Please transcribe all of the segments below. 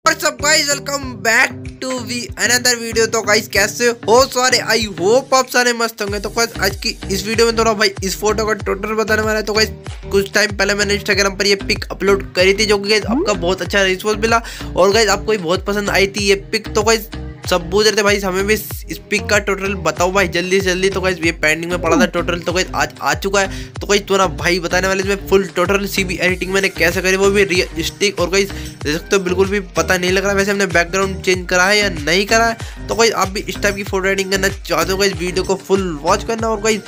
What's up guys, welcome back to we another video. तो guys कैसे हो सारे, आई होप आप सारे मस्त होंगे। तो गाइस आज की इस वीडियो में थोड़ा भाई इस फोटो का टोटल बताने वाला है। तो गाइस कुछ टाइम पहले मैंने इंस्टाग्राम पर ये पिक अपलोड करी थी, जो कि गाइस आपका बहुत अच्छा रिस्पॉन्स मिला और गाइस आपको भी बहुत पसंद आई थी ये पिक। तो गाइस सब पूछ रहे थे भाई हमें भी इस पिक का टोटल बताओ भाई जल्दी से जल्दी। तो गाइस ये पेंडिंग में पड़ा था टोटल, तो गाइस आज आ चुका है। तो गाइस तो ना भाई बताने वाले इसमें फुल टोटल सीबी एडिटिंग मैंने कैसे करी, वो भी रियलिस्टिक। और गाइस देख सकते हो बिल्कुल भी पता नहीं लग रहा वैसे हमने बैकग्राउंड चेंज करा है या नहीं करा है। तो गाइस आप भी इस टाइप की फोटो एडिटिंग करना चाहते हो गाइस वीडियो को फुल वॉच करना। और गाइस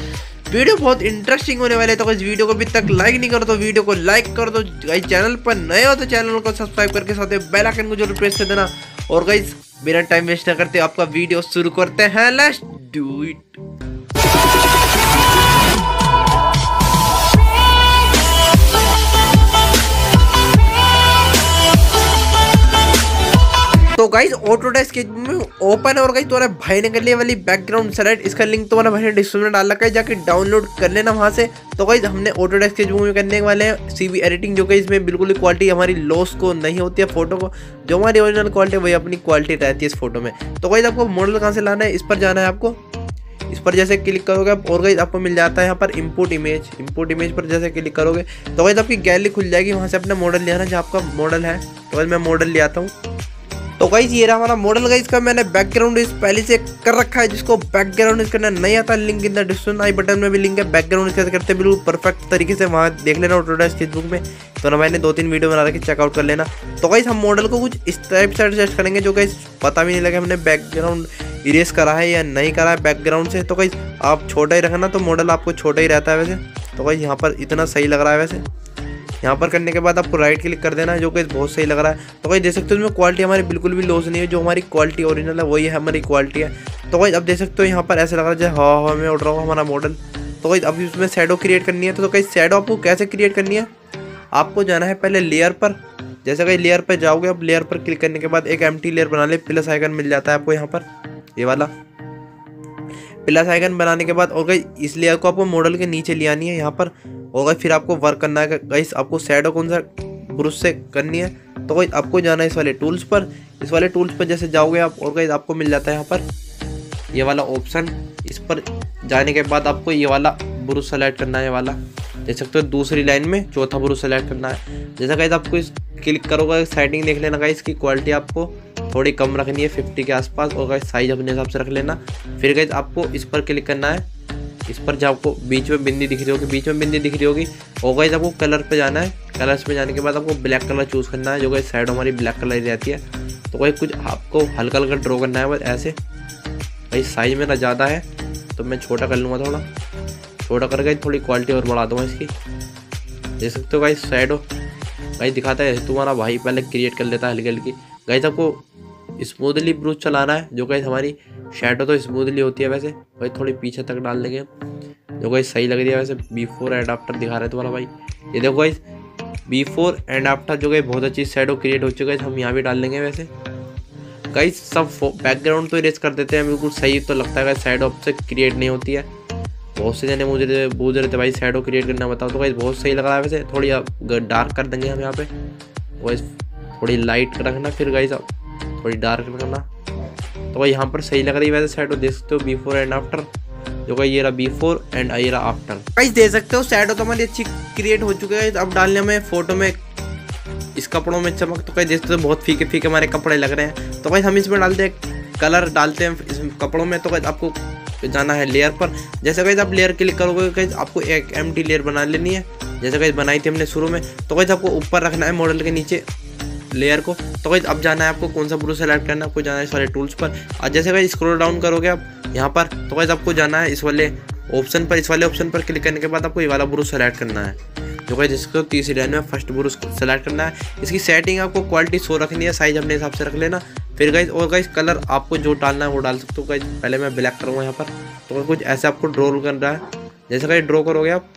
वीडियो बहुत इंटरेस्टिंग होने वाले है। तो गाइस वीडियो को अभी तक लाइक नहीं करो तो वीडियो को लाइक कर दो। गाइस चैनल पर नए हो तो चैनल को सब्सक्राइब करके साथ बेल आइकन को जरूर प्रेस कर देना। और गाइस बिना टाइम वेस्ट न करते आपका वीडियो शुरू करते हैं, लेट्स डू इट। तो गाइस ऑटोडेस्क स्केचबुक में ओपन है और गाइस तुम्हारे भाई ने कर लिया वाली बैकग्राउंड सेलेक्ट। इसका लिंक तुम्हारे भाई ने डिस्क्रिप्शन में डाल रखा है, जाके डाउनलोड कर लेना वहां से। तो गाइस हमने ऑटोडेस्क स्केचबुक में करने वाले हैं सीवी एडिटिंग, जो कि इसमें बिल्कुल ही क्वालिटी हमारी लॉस को नहीं होती है। फोटो को जो हमारी ओरिजिनल क्वालिटी है वही अपनी क्वालिटी रहती है इस फोटो में। तो गाइस आपको मॉडल कहाँ से लाना है, इस पर जाना है आपको। इस पर जैसे क्लिक करोगे आप और गाइस आपको मिल जाता है यहाँ पर इंपोर्ट इमेज पर जैसे क्लिक करोगे तो गाइस आपकी गैलरी खुल जाएगी। वहाँ से अपना मॉडल ले आना जो आपका मॉडल है। तो गाइस मैं मॉडल ले आता हूँ। तो गाइस ये रहा हमारा मॉडल। गाइस का मैंने बैकग्राउंड इस पहले से कर रखा है, जिसको बैकग्राउंड इसका नहीं आता link in the description I button में भी लिंक है। बैकग्राउंड कैसे करते हैं बिल्कुल परफेक्ट तरीके से वहाँ देख लेना ऑटोडेस्क स्केचबुक में। तो ना मैंने 2-3 वीडियो बना रखी, चेकआउट कर लेना। तो गाइस हम मॉडल को कुछ इस टाइप से एडजस्ट करेंगे जो गाइस पता भी नहीं लगे हमने बैकग्राउंड इरेज करा है या नहीं करा है बैकग्राउंड से। तो गाइस आप छोटा ही रखना, तो मॉडल आपको छोटा ही रहता है वैसे। तो गाइस यहाँ पर इतना सही लग रहा है वैसे। यहाँ पर करने के बाद आपको राइट क्लिक कर देना है, जो कि बहुत सही लग रहा है। तो भाई देख सकते हो इसमें क्वालिटी हमारी बिल्कुल भी लॉस नहीं है, जो हमारी क्वालिटी ओरिजिनल है वही है हमारी क्वालिटी है। तो भाई अब देख सकते हो यहाँ पर ऐसा लग रहा है जैसे हवा में उड़ रहा हो हमारा मॉडल। तो भाई अब इसमें शैडो क्रिएट करनी है। तो कहीं शैडो आपको कैसे क्रिएट करनी है, आपको जाना है पहले लेयर पर। जैसे कहीं लेयर पर जाओगे, अब लेयर पर क्लिक करने के बाद एक एम्प्टी लेयर बना ले, प्लस आइकन मिल जाता है आपको यहाँ पर, ये वाला प्लस आइकन बनाने के बाद और गई इस लेयर को आपको मॉडल के नीचे ले आनी है यहाँ पर। और गई फिर आपको वर्क करना है गाइस, आपको शैडो कौन सा ब्रश से करनी है। तो गई आपको जाना है इस वाले टूल्स पर। इस वाले टूल्स पर जैसे जाओगे आप और गई आपको मिल जाता है यहाँ पर ये वाला ऑप्शन। इस पर जाने के बाद आपको ये वाला ब्रश सेलेक्ट करना है, ये वाला देख सकते हो दूसरी लाइन में चौथा ब्रश सेलेक्ट करना है। जैसा गाइस आपको इस क्लिक करोगे सेटिंग देख लेना गाइस, इसकी क्वालिटी आपको थोड़ी कम रखनी है 50 के आसपास। और गाइस साइज अपने हिसाब से रख लेना। फिर गाइस आपको इस पर क्लिक करना है। इस पर जब आपको बीच में बिंदी दिख रही होगी और गाइस आपको कलर पे जाना है। कलर्स पे जाने के बाद आपको ब्लैक कलर चूज करना है, जो गाइस साइड हमारी ब्लैक कलर ही रहती है। तो गाइस कुछ आपको हल्का हल्का ड्रॉ करना है बस ऐसे। गाइस साइज मेरा ज़्यादा है तो मैं छोटा कर लूँगा, थोड़ा छोटा कर गाइस थोड़ी क्वालिटी और बढ़ा दूँगा इसकी। देख सकते हो गाइस शैडो गाइस दिखाता है, तुम्हारा भाई पहले क्रिएट कर लेता है हल्की हल्की। गाइस आपको स्मूथली ब्रश चलाना है, जो गाइस हमारी शैडो तो स्मूथली होती है वैसे। गाइस थोड़ी पीछे तक डाल देंगे, जो गाइस सही लग रही है वैसे। बिफोर एंड आफ्टर दिखा रहा है तुम्हारा भाई, ये देखो गाइस बिफोर एंड आफ्टर, जो गाइस बहुत अच्छी शैडो क्रिएट हो चुकी है। हम यहाँ भी डाल देंगे वैसे। गाइस सब बैकग्राउंड तो इरेज कर देते हैं बिल्कुल सही, तो लगता है गाइस शैडो आपसे क्रिएट नहीं होती है। बहुत से जने मुझे पूछ रहे थे भाई शैडो क्रिएट करना बताओ। तो गाइस बहुत सही लग रहा है वैसे। थोड़ी डार्क कर देंगे हम यहाँ पे, गाइस थोड़ी लाइट रखना, फिर गाइस थोड़ी डार्क रखना। तो भाई यहाँ पर सही लग रही है वैसे शैडो, देख सकते हो बिफोर एंड आफ्टर, जो कि ये रहा बिफोर एंड ये रहा आफ्टर। गाइस देख सकते हो शैडो तो हमारी अच्छी क्रिएट हो चुकी है। अब डालने में फोटो में इस कपड़ों में चमक। तो कहीं देख सकते हो बहुत फीके फीके हमारे कपड़े लग रहे हैं। तो भाई हम इसमें डालते हैं कलर, डालते हैं इस कपड़ों में। तो आपको जाना है लेयर पर। जैसे गाइस आप लेयर क्लिक करोगे गाइस आपको एक एम्प्टी लेयर बना लेनी है, जैसे गाइस बनाई थी हमने शुरू में। तो गाइस आपको ऊपर रखना है मॉडल के नीचे लेयर को। तो गाइस अब जाना है आपको कौन सा ब्रश सेलेक्ट करना है, आपको जाना है इस वाले टूल्स पर। और जैसे गाइस स्क्रॉल डाउन करोगे आप यहाँ पर, तो गाइस आपको जाना है इस वाले ऑप्शन पर। इस वाले ऑप्शन पर क्लिक करने के बाद आपको ये वाला ब्रश सेलेक्ट करना है, जो गाइस जिसको तीसरी लाइन में फर्स्ट ब्रश सेलेक्ट करना है। इसकी सेटिंग आपको क्वालिटी 100 रखनी है, साइज अपने हिसाब से रख लेना। फिर गाइस और गाइस कलर आपको जो डालना है वो डाल सकते हो। गाइस पहले मैं ब्लैक करूँगा यहाँ पर। तो कुछ ऐसे आपको ड्रॉ करना है, जैसे गाइस ड्रॉ करोगे आप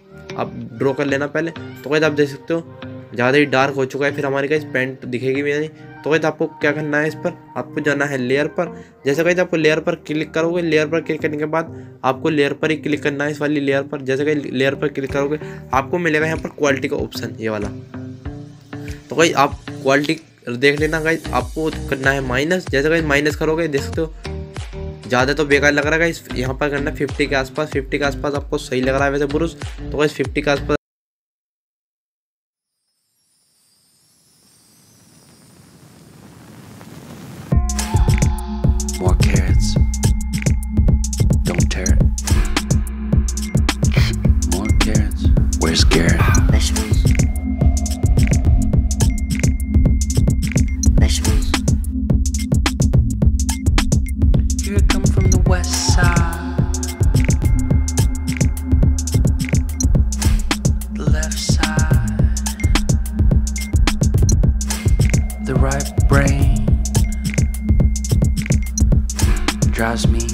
ड्रॉ कर लेना पहले। तो गाइस आप देख सकते हो ज़्यादा ही डार्क हो चुका है, फिर हमारी गाइस पेंट दिखेगी भी नहीं। तो गाइस आपको क्या करना है, इस पर आपको जाना है लेयर पर। जैसे गाइस आपको लेयर पर क्लिक करोगे, लेयर पर क्लिक करने के बाद आपको लेयर पर ही क्लिक करना है, इस वाली लेयर पर। जैसे गाइस लेयर पर क्लिक करोगे आपको मिलेगा यहाँ पर क्वालिटी का ऑप्शन, ये वाला। तो गाइस आप क्वालिटी देख लेना गाइस, आपको करना है माइनस। जैसे गाइस माइनस करोगे देख सकते हो ज़्यादा तो बेकार लग रहा है गाइस, यहाँ पर करना 50 के आसपास। 50 के आसपास आपको सही लग रहा है वैसे ब्रुश, तो गाइस 50 के आसपास। More carrots. Don't tear it. More carrots. Where's Garrett? Vegetables. Vegetables. Here I come from the west side. The left side. The right brain drives me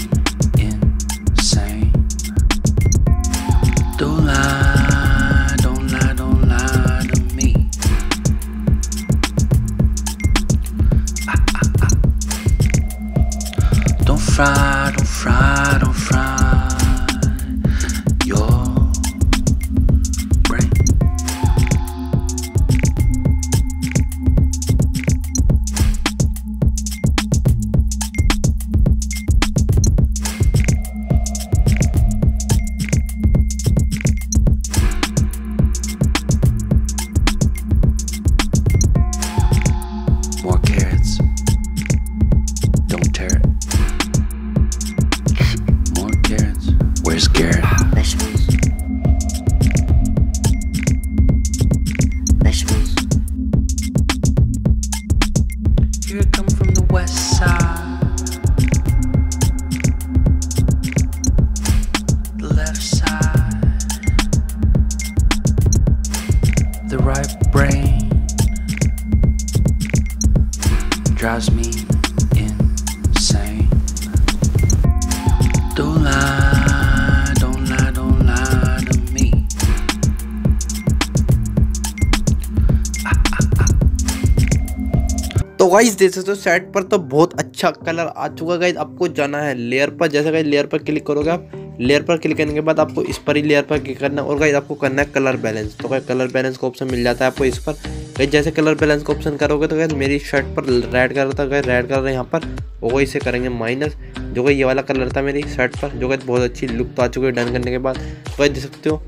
insane. Don't lie, don't lie, don't lie to me. Don't fry, don't fry, don't fry your brain. More carrots. Don't tear it. More carrots. Where's Garrett? Vegetables. Vegetables. Here I come from the west side. The left side. The right brain drives me insane. Don't lie, don't lie, don't lie to me. तो guys देख सकते हो set पर तो बहुत अच्छा colour आ चुका है गाइस। आपको जाना है लेयर पर। जैसे गाइस लेयर पर क्लिक करोगे आप, लेयर पर क्लिक करने के बाद आपको इस पर ही लेयर पर क्लिक करना है और गाइस आपको करना है कलर बैलेंस। तो गाइस कलर बैलेंस का ऑप्शन मिल जाता है आपको इस पर। गाइस जैसे कलर बैलेंस का ऑप्शन करोगे तो गाइस मेरी शर्ट पर रेड कलर था गाइस, रेड कलर यहाँ पर, वो इसे करेंगे माइनस। जो गाइस ये वाला कलर था मेरी शर्ट पर, जो गाइस बहुत अच्छी लुक तो आ चुकी है डन करने के बाद। तो गाइस देख सकते हो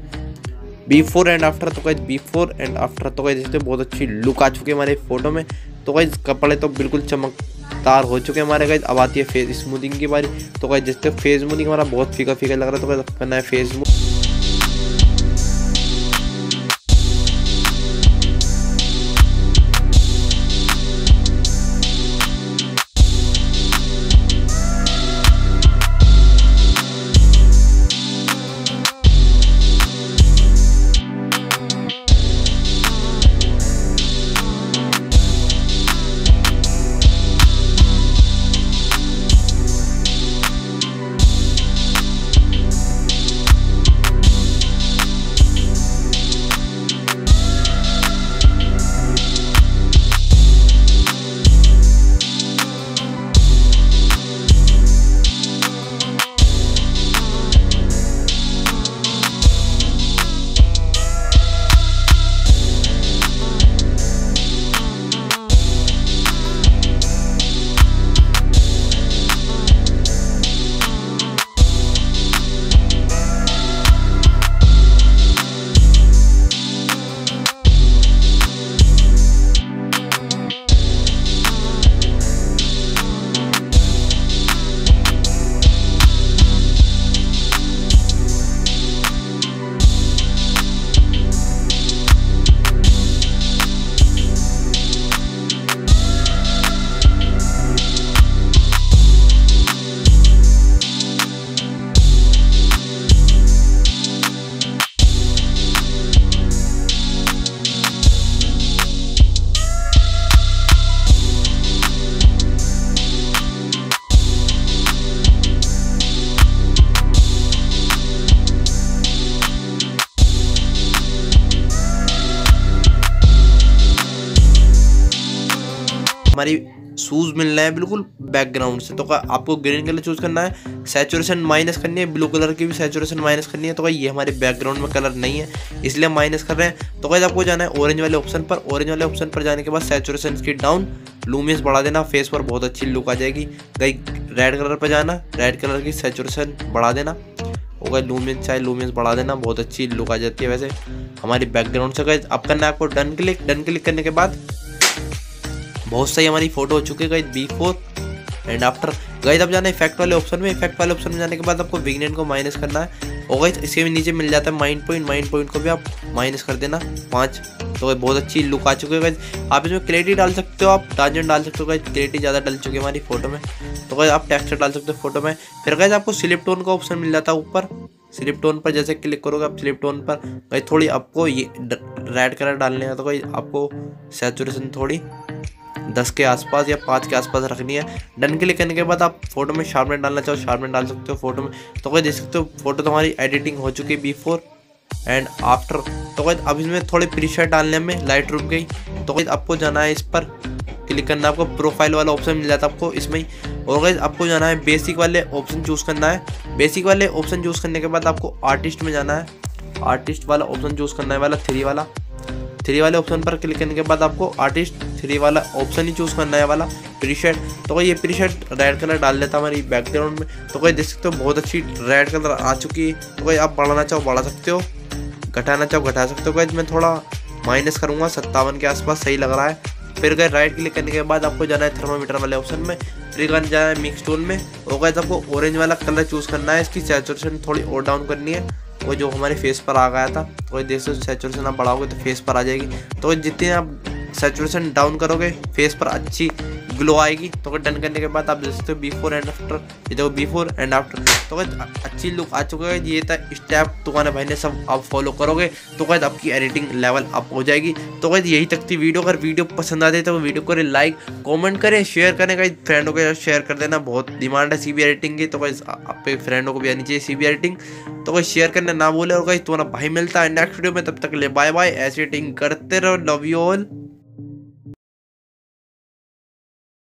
बिफोर एंड आफ्टर। तो गाइस बिफोर एंड आफ्टर तो गाइस देख सकते हो बहुत अच्छी लुक आ चुकी है हमारे फोटो में। तो गाइस कपड़े तो बिल्कुल चमकदार हो चुके हैं हमारे गाइस। अब आती है फेस स्मूथिंग की बारी। तो गाइस देखते हो फेस स्मूथिंग हमारा बहुत फीका फीका लग रहा है, तो गाइस करना है फेस स्मूथ। हमारी शूज मिल रहे हैं बिल्कुल बैकग्राउंड से। तो आपको ग्रीन कलर चूज करना है, सैचुरेशन माइनस करनी है, ब्लू कलर की भी सैचुरेशन माइनस करनी है। तो ये हमारे बैकग्राउंड में कलर नहीं है इसलिए हम माइनस कर रहे हैं। तो गाइस आपको जाना है ऑरेंज वाले ऑप्शन पर। ऑरेंज वाले ऑप्शन पर जाने के बाद सैचुरेशन की डाउन, लूमियस बढ़ा देना, फेस पर बहुत अच्छी लुक आ जाएगी। गाइस रेड कलर पर जाना, रेड कलर की सैचुरेशन बढ़ा देना, और लूमियस चाहे लूमियस बढ़ा देना, बहुत अच्छी लुक आ जाती है वैसे हमारी बैकग्राउंड से। गाइस अब करना है आपको डन क्लिक। डन क्लिक करने के बाद बहुत सही हमारी फोटो हो चुकी है guys, before and after. Guys अब जाना है इफेक्ट वाले ऑप्शन में। इफेक्ट वाले ऑप्शन में जाने के बाद आपको विग्नेट को माइनस करना है, और गाइस इसके भी नीचे मिल जाता है माइंड पॉइंट। माइंड पॉइंट को भी आप माइनस कर देना 5। तो बहुत अच्छी लुक आ चुकी है गाइस। आप इसमें क्लैरिटी डाल सकते हो, आप टांजेंट डाल सकते हो गाइस, क्लैरिटी ज़्यादा डल चुकी है हमारी फोटो में। तो गाइस आप टेक्सचर डाल सकते हो फोटो में। फिर गाइस आपको स्लिप टोन का ऑप्शन मिल जाता है ऊपर। स्लिप टोन पर जैसे क्लिक करोगे आप स्लिप टोन पर, गाइस थोड़ी आपको ये रेड कलर डालने है। तो गाइस आपको सैचुरेशन थोड़ी 10 के आसपास या 5 के आसपास रखनी है। डन क्लिक करने के बाद आप फोटो में शार्पनेस डालना चाहो शार्पनेस डाल सकते हो फोटो में। तो गाइस देख सकते हो फोटो तो हमारी एडिटिंग हो चुकी है बिफोर एंड आफ्टर। तो गाइस अब इसमें थोड़े प्रीसेट डालने में लाइट रूम के। तो गाइस आपको जाना है इस पर क्लिक करना है, आपको प्रोफाइल वाला ऑप्शन मिल जाता है आपको इसमें ही। और गाइस आपको जाना है बेसिक वाले ऑप्शन चूज करना है। बेसिक वाले ऑप्शन चूज करने के बाद आपको आर्टिस्ट में जाना है, आर्टिस्ट वाला ऑप्शन चूज करना है, वाला 3 वाले ऑप्शन पर क्लिक करने के बाद आपको आर्टिस्ट 3 वाला ऑप्शन ही चूज करना है, वाला प्रीसेट। तो ये प्रीसेट रेड कलर डाल देता है हमारी बैकग्राउंड में। तो कोई देख सकते हो बहुत अच्छी रेड कलर आ चुकी है। तो कोई आप बढ़ाना चाहो बढ़ा सकते हो, घटाना चाहो घटा सकते हो। गाइस मैं थोड़ा माइनस करूँगा, 57 के आसपास सही लग रहा है। फिर गाइस राइट क्लिक करने के बाद आपको जाना है थर्मामीटर वाले ऑप्शन में। फिर जाना है मिक्स टोन में, और गाइस आपको ऑरेंज वाला कलर चूज करना है। इसकी सैचुरेशन थोड़ी और डाउन करनी है, वो जो हमारे फेस पर आ गया था। तो देख सकते सैचुरेशन आप बढ़ाओगे तो फेस पर आ जाएगी। तो जितने आप सैचुरेशन डाउन करोगे फेस पर अच्छी ग्लो आएगी। तो डन करने के बाद आप देख सकते हो बिफोर एंड आफ्टर, ये देखो बिफोर एंड आफ्टर। तो अच्छी लुक आ चुका है। ये था स्टेप तुम्हारे भाई ने सब आप फॉलो करोगे तो गाइस आपकी एडिटिंग लेवल अप हो जाएगी। तो गाइस यही तक थी वीडियो। अगर वीडियो पसंद आती है तो वीडियो को लाइक कमेंट करें, शेयर करें, गाइस फ्रेंडों के साथ शेयर कर देना। बहुत डिमांड है सीबी एडिटिंग की, तो गाइस आपके फ्रेंडों को भी आनी चाहिए सीबी एडिटिंग। तो गाइस शेयर करना ना भूले। और गाइस तुम्हारा भाई मिलता है नेक्स्ट वीडियो में, तब तक ले बाय बाय। ऐसी एडिटिंग करते रहो, लव यू ऑल।